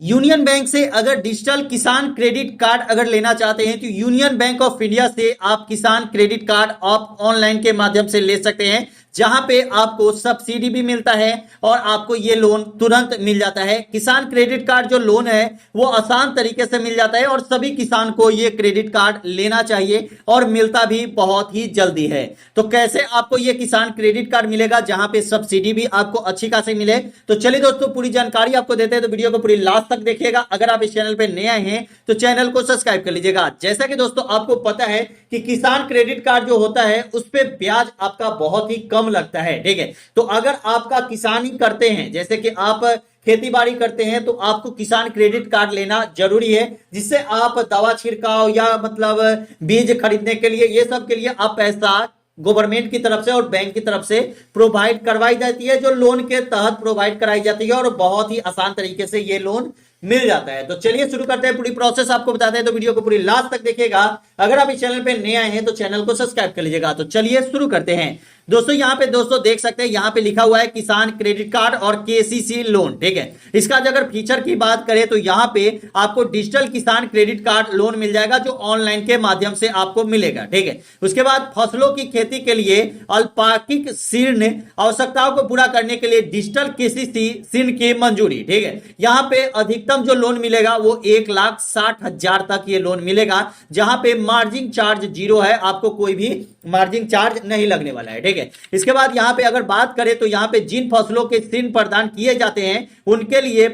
Union bank से अगर digital किसान क्रेडिट कार्ड अगर लेना चाहते हैं तो यूनियन बैंक ऑफ इंडिया से आप किसान क्रेडिट कार्ड आप ऑनलाइन के माध्यम से ले सकते हैं, जहां पे आपको सब्सिडी भी मिलता है और आपको ये लोन तुरंत मिल जाता है। किसान क्रेडिट कार्ड जो लोन है वो आसान तरीके से मिल जाता है और सभी किसान को ये क्रेडिट कार्ड लेना चाहिए और मिलता भी बहुत ही जल्दी है। तो कैसे आपको ये किसान क्रेडिट कार्ड मिलेगा जहां पे सब्सिडी भी आपको अच्छी खासी मिले, तो चलिए दोस्तों पूरी जानकारी आपको देते हैं, तो वीडियो को पूरी लास्ट तक देखिएगा। अगर आप इस चैनल पे नए आए हैं तो चैनल को सब्सक्राइब कर लीजिएगा। जैसा कि दोस्तों आपको पता है कि किसान क्रेडिट कार्ड जो होता है उस पे ब्याज आपका बहुत ही कम लगता है, ठीक है। तो अगर आपका किसानी करते हैं, जैसे कि आप खेती बाड़ी करते हैं, तो आपको किसान क्रेडिट कार्ड लेना जरूरी है, जिससे आप दवा छिड़काव या मतलब बीज खरीदने के लिए, ये सब के लिए आप पैसा गवर्नमेंट की तरफ से और बैंक की तरफ से प्रोवाइड करवाई जाती है, जो लोन के तहत प्रोवाइड कराई जाती है और बहुत ही आसान तरीके से ये लोन मिल जाता है। तो चलिए शुरू करते हैं, पूरी प्रोसेस आपको बताते हैं, तो वीडियो को पूरी लास्ट तक देखिएगा। अगर आप इस चैनल पे नए आए हैं तो चैनल को सब्सक्राइब कर लीजिएगा। तो चलिए शुरू करते हैं दोस्तों। यहाँ पे दोस्तों देख सकते हैं, यहाँ पे लिखा हुआ है किसान क्रेडिट कार्ड और केसीसी लोन, ठीक है। इसका अगर फीचर की बात करें तो यहाँ पे आपको डिजिटल किसान क्रेडिट कार्ड लोन मिल जाएगा, जो ऑनलाइन के माध्यम से आपको मिलेगा, ठीक है। उसके बाद फसलों की खेती के लिए अल्पाकिक ऋण आवश्यकताओं को पूरा करने के लिए डिजिटल केसीसी ऋण की मंजूरी, ठीक है। यहाँ पे अधिकतम जो लोन मिलेगा वो 1,60,000 तक ये लोन मिलेगा, जहां पे मार्जिन चार्ज जीरो है, आपको कोई भी मार्जिन चार्ज नहीं लगने वाला है, ठीक है। इसके बाद यहां पे अगर बात करें तो यहां पे जिन फसलों के ऋण प्रदान किए जाते हैं उनके लिए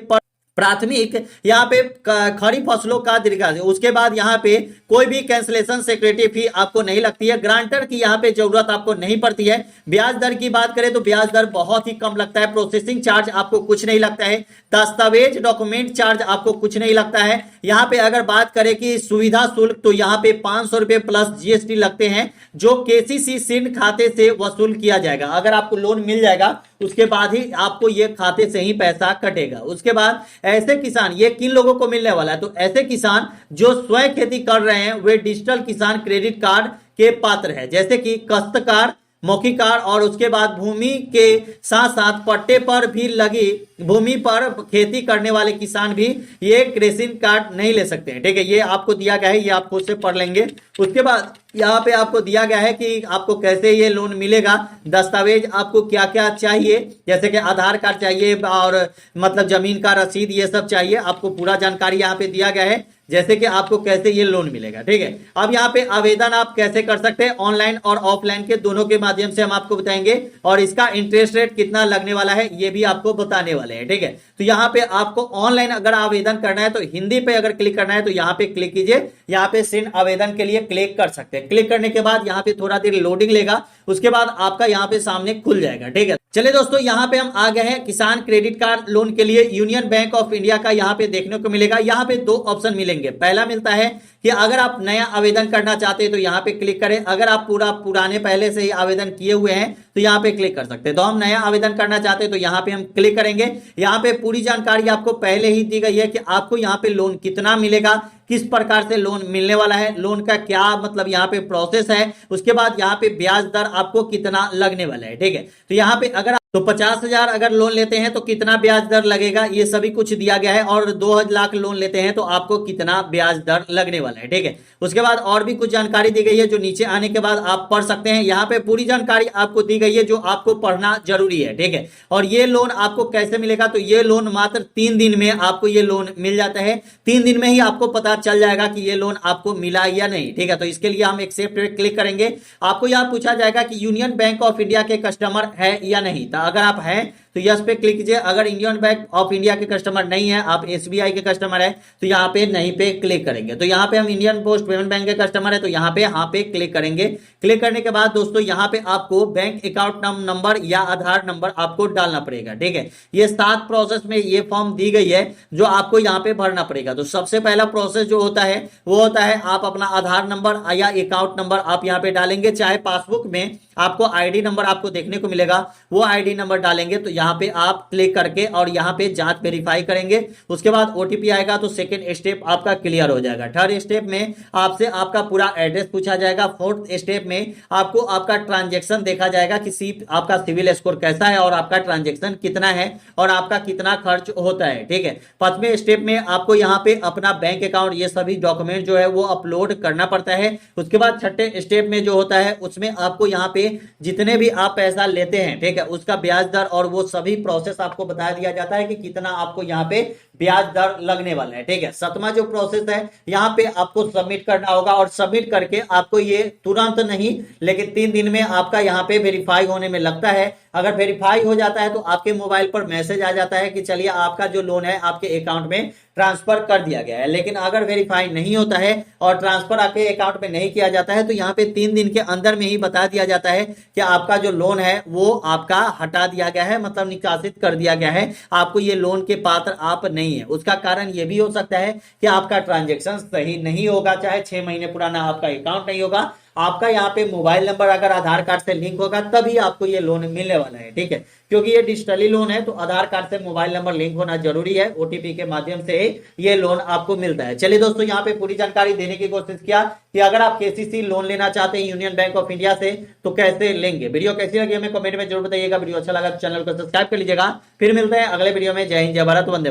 प्राथमिक यहाँ पे खरीफ फसलों का दीर्घा, उसके बाद यहाँ पे कोई भी कैंसलेशन सिक्योरिटी फी आपको नहीं लगती है, ग्रांटर की यहाँ पे जरूरत आपको नहीं पड़ती है। ब्याज दर की बात करें तो ब्याज दर बहुत ही कम लगता है, प्रोसेसिंग चार्ज आपको कुछ नहीं लगता है, दस्तावेज डॉक्यूमेंट चार्ज आपको कुछ नहीं लगता है। यहाँ पे अगर बात करें कि सुविधा शुल्क, तो यहाँ पे 500 रुपए प्लस जीएसटी लगते हैं, जो केसीसी ऋण खाते से वसूल किया जाएगा। अगर आपको लोन मिल जाएगा उसके बाद ही आपको ये खाते से ही पैसा कटेगा। उसके बाद ऐसे किसान, ये किन लोगों को मिलने वाला है, तो ऐसे किसान जो स्वयं खेती कर रहे हैं वे डिजिटल किसान क्रेडिट कार्ड के पात्र है, जैसे कि काश्तकार, मौखिकार और उसके बाद भूमि के साथ साथ पट्टे पर भी लगी भूमि पर खेती करने वाले किसान भी ये क्रेडिट कार्ड नहीं ले सकते हैं, ठीक है। ये आपको दिया गया है, ये आप खुद से पढ़ लेंगे। उसके बाद यहाँ पे आपको दिया गया है कि आपको कैसे ये लोन मिलेगा, दस्तावेज आपको क्या क्या चाहिए, जैसे कि आधार कार्ड चाहिए और मतलब जमीन का रसीद, ये सब चाहिए, आपको पूरा जानकारी यहाँ पे दिया गया है, जैसे कि आपको कैसे ये लोन मिलेगा, ठीक है। अब यहाँ पे आवेदन आप कैसे कर सकते हैं, ऑनलाइन और ऑफलाइन के दोनों के माध्यम से हम आपको बताएंगे, और इसका इंटरेस्ट रेट कितना लगने वाला है ये भी आपको बताने वाले हैं, ठीक है। तो यहाँ पे आपको ऑनलाइन अगर आवेदन करना है तो हिंदी पे अगर क्लिक करना है तो यहाँ पे क्लिक कीजिए, यहाँ पे ऋण आवेदन के लिए क्लिक कर सकते हैं। क्लिक करने के बाद यहाँ पे थोड़ा देर लोडिंग लेगा, उसके बाद आपका यहाँ पे सामने खुल जाएगा, ठीक है। चलिए दोस्तों यहाँ पे हम आ गए हैं किसान क्रेडिट कार्ड लोन के लिए। यूनियन बैंक ऑफ इंडिया का यहाँ पे देखने को मिलेगा, यहाँ पे दो ऑप्शन मिलेंगे। पहला मिलता है कि अगर आप नया आवेदन करना चाहते हैं तो यहाँ पे क्लिक करें, अगर आप पुराने पहले से ही आवेदन किए हुए हैं तो यहाँ पे क्लिक कर सकते हैं। तो हम नया आवेदन करना चाहते हैं तो यहाँ पे हम क्लिक करेंगे। यहाँ पे पूरी जानकारी आपको पहले ही दी गई है कि आपको यहाँ पे लोन कितना मिलेगा, किस प्रकार से लोन मिलने वाला है, लोन का क्या मतलब यहाँ पे प्रोसेस है, उसके बाद यहाँ पे ब्याज दर आपको कितना लगने वाला है, ठीक है। तो यहाँ पे अगर तो 50,000 अगर लोन लेते हैं तो कितना ब्याज दर लगेगा, ये सभी कुछ दिया गया है, और 2 लाख लोन लेते हैं तो आपको कितना ब्याज दर लगने वाला है, ठीक है। उसके बाद और भी कुछ जानकारी दी गई है जो नीचे आने के बाद आप पढ़ सकते हैं। यहाँ पे पूरी जानकारी आपको दी गई है जो आपको पढ़ना जरूरी है, ठीक है। और ये लोन आपको कैसे मिलेगा, तो ये लोन मात्र 3 दिन में आपको ये लोन मिल जाता है। 3 दिन में ही आपको पता चल जाएगा कि ये लोन आपको मिला या नहीं, ठीक है। तो इसके लिए हम एक्सेप्ट पे क्लिक करेंगे। आपको यहाँ पूछा जाएगा कि यूनियन बैंक ऑफ इंडिया के कस्टमर है या नहीं, तो अगर आप हैं तो यस पे क्लिक कीजिए। अगर इंडियन बैंक ऑफ इंडिया के कस्टमर नहीं है, आप एसबीआई के कस्टमर है, तो यहाँ पे नहीं पे क्लिक करेंगे। तो यहाँ पे हम इंडियन पोस्ट पेमेंट बैंक के कस्टमर है तो यहाँ पे क्लिक करेंगे। क्लिक करने के बाद दोस्तों यहाँ पे आपको बैंक अकाउंट नंबर या आधार नंबर आपको डालना पड़ेगा, ठीक है। ये 7 प्रोसेस में ये फॉर्म दी गई है जो आपको यहाँ पे भरना पड़ेगा। तो सबसे पहला प्रोसेस जो होता है वो होता है आप अपना आधार नंबर या अकाउंट नंबर आप यहाँ पे डालेंगे, चाहे पासबुक में आपको आईडी नंबर आपको देखने को मिलेगा, वो आईडी नंबर डालेंगे तो यहाँ पे आप क्लिक करके और यहाँ पे जांच वेरीफाई करेंगे। उसके बाद ओटीपी आएगा तो सेकंड स्टेप आपका क्लियर हो जाएगा। थर्ड स्टेप में आपसे आपका पूरा एड्रेस पूछा जाएगा। फोर्थ स्टेप में आपको आपका ट्रांजेक्शन देखा जाएगा कि आपका सिविल स्कोर कैसा है और आपका ट्रांजेक्शन कितना है और आपका कितना खर्च होता है। ठीक है, पांचवें स्टेप में आपको यहाँ पे अपना बैंक अकाउंट ये सभी डॉक्यूमेंट जो है वो अपलोड करना पड़ता है। उसके बाद छठे स्टेप में जो होता है उसमें आपको यहाँ पे जितने भी आप पैसा लेते हैं, ठीक है, उसका ब्याज दर और वो सभी प्रोसेस आपको बता दिया जाता है कि कितना आपको यहाँ पे ब्याज दर लगने वाला है। ठीक है, सातवां जो प्रोसेस है यहाँ पे आपको सबमिट करना होगा और सबमिट करके आपको ये तुरंत नहीं लेकिन 3 दिन में आपका यहाँ पे वेरीफाई होने में लगता है। अगर वेरीफाई हो जाता है तो आपके मोबाइल पर मैसेज आ जाता है कि चलिए आपका जो लोन है आपके अकाउंट में ट्रांसफर कर दिया गया है। लेकिन अगर वेरीफाई नहीं होता है और ट्रांसफर आपके अकाउंट में नहीं किया जाता है तो यहाँ पे 3 दिन के अंदर में ही बता दिया जाता है कि आपका जो लोन है वो आपका हटा दिया गया है, मतलब निकासित कर दिया गया है, आपको ये लोन के पात्र आप नहीं है। उसका कारण ये भी हो सकता है कि आपका ट्रांजेक्शन सही नहीं होगा, चाहे 6 महीने पुराना आपका अकाउंट नहीं होगा, आपका यहाँ पे मोबाइल नंबर अगर आधार कार्ड से लिंक होगा तभी आपको ये लोन मिलने वाला है। ठीक है, क्योंकि ये डिजिटली लोन है तो आधार कार्ड से मोबाइल नंबर लिंक होना जरूरी है। ओटीपी के माध्यम से ये लोन आपको मिलता है। चलिए दोस्तों, यहाँ पे पूरी जानकारी देने की कोशिश किया कि अगर आप केसीसी लोन लेना चाहते हैं यूनियन बैंक ऑफ इंडिया से तो कैसे लेंगे। वीडियो कैसी लगी हमें कमेंट में जरूर बताइएगा। वीडियो अच्छा लगा तो चैनल को सब्सक्राइब कर लीजिएगा। फिर मिलते हैं अगले वीडियो में। जय हिंद, जय भारत, वंदे मातरम।